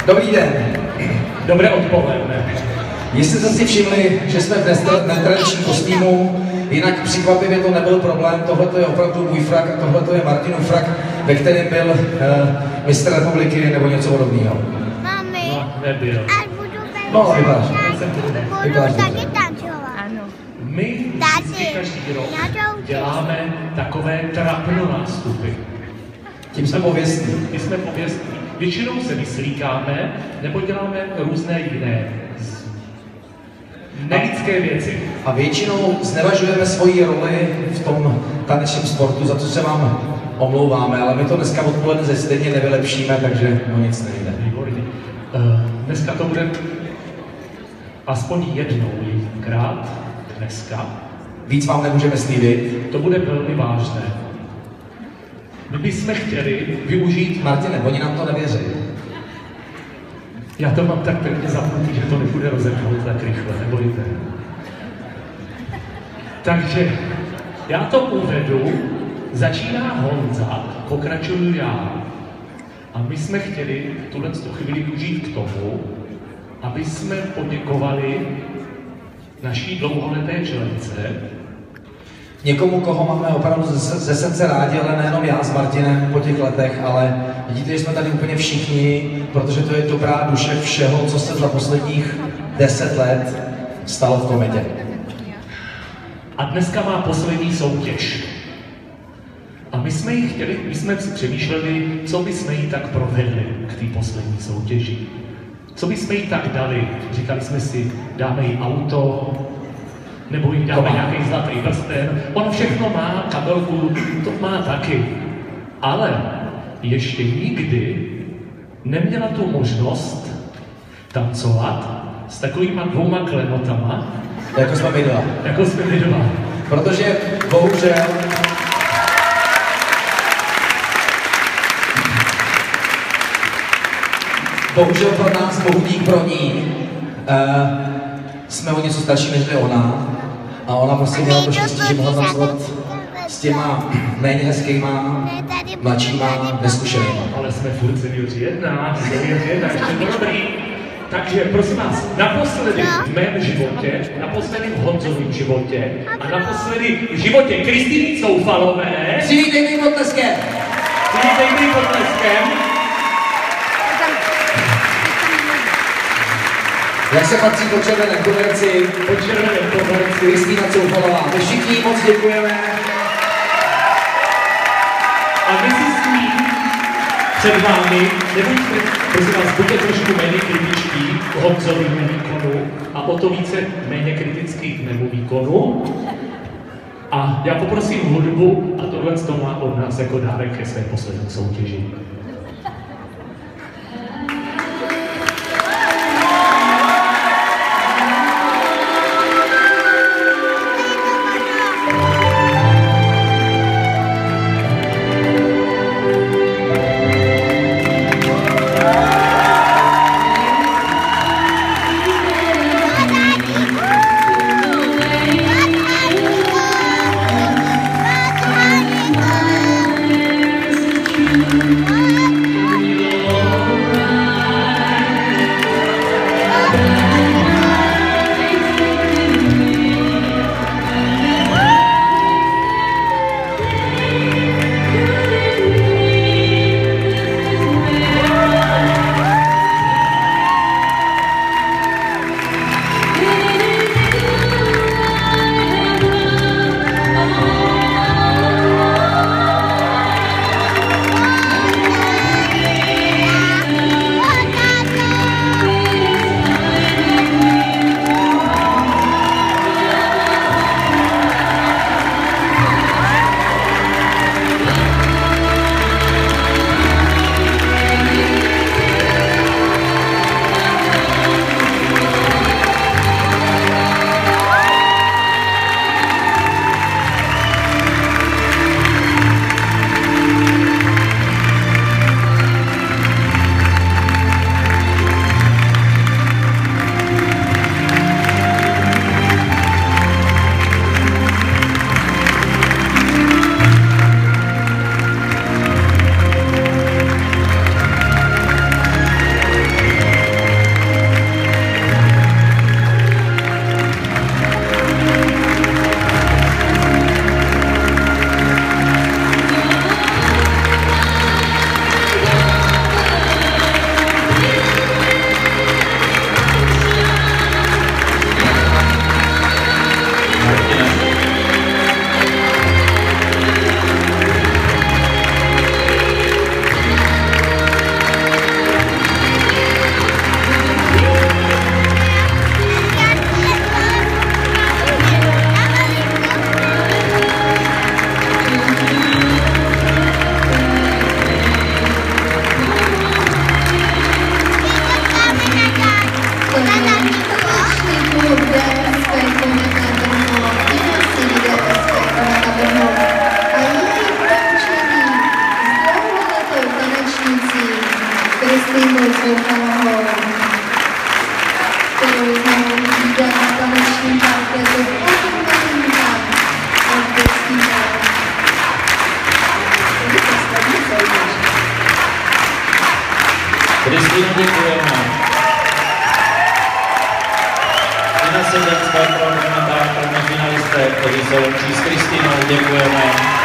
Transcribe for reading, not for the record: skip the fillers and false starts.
Dobrý den. Dobré odpoledne. Jestli jste si všimli, že jsme v netradičním kostýmu, jinak překvapivě to nebyl problém, tohle je opravdu můj frak a tohle je Martinův frak, ve kterém byl mistr republiky nebo něco podobného. Mami, No, nebyl. až budu No, vypadáš. budu taky tancovat. Ano. My vždycky každý rok děláme takové trapno nástupy. Tím jsme pověstní. My jsme pověstní. Většinou se vyslíkáme nebo děláme různé jiné nelidské věci. A většinou znevažujeme svoji roli v tom tanečním sportu, za co se vám omlouváme, ale my to dneska odpoledne stejně nevylepšíme, takže no nic nejde. Výborně. Dneska to bude aspoň jednou jedinkrát, dneska. Víc vám nemůžeme slíbit. To bude velmi vážné. My bychom chtěli využít... Martine, oni nám to nevěří. Já to mám tak pevně zapnutý, že to nebude rozepnout tak rychle, nebojte. Takže já to uvedu, začíná Honza, pokračuju já. A my jsme chtěli tuhle chvíli využít k tomu, aby jsme poděkovali naší dlouholeté člence. Někomu, koho máme opravdu ze srdce rádi, ale nejenom já s Martinem po těch letech, ale vidíte, že jsme tady úplně všichni, protože to je dobrá duše všeho, co se za posledních 10 let stalo v Kometě. A dneska má poslední soutěž. A my jsme ji chtěli, my jsme si přemýšleli, co bychom jí tak provedli k té poslední soutěži. Co bychom jí tak dali? Říkali jsme si, dáme jí auto, nebo jí dáme nějaký zlatý prsten. On všechno má, kabelku, to má taky. Ale ještě nikdy neměla tu možnost tancovat s takovýma dvouma klenotama, Jako jsme my dva. jako jsme my dva. Protože bohužel pro nás, bohudík pro ní, jsme o něco starší než ona. A ona prostě měla to štěstí, že mohla tancovat s těma méně hezkýma, mladšíma, neskušenýma. Ale jsme furt seniori jedna, ještě to dobrý. Takže prosím vás, naposledy v mém životě, naposledy v Honzovém životě a naposledy v životě Kristýny Coufalové. Přivítejte potleskem! Přivítejte potleskem. Jak se patří po červeném koberci, Kristýna Coufalová. My všichni moc děkujeme. A my si s ní před vámi, nebuďte, prosím vás, buďte trošku méně kritičtí k Honzovému výkonu a o to více méně kritický k mému výkonu. A já poprosím hudbu a tohle to má od nás jako dárek ke své poslední soutěži. Mami. který se loučí s Kristinou, děkujeme.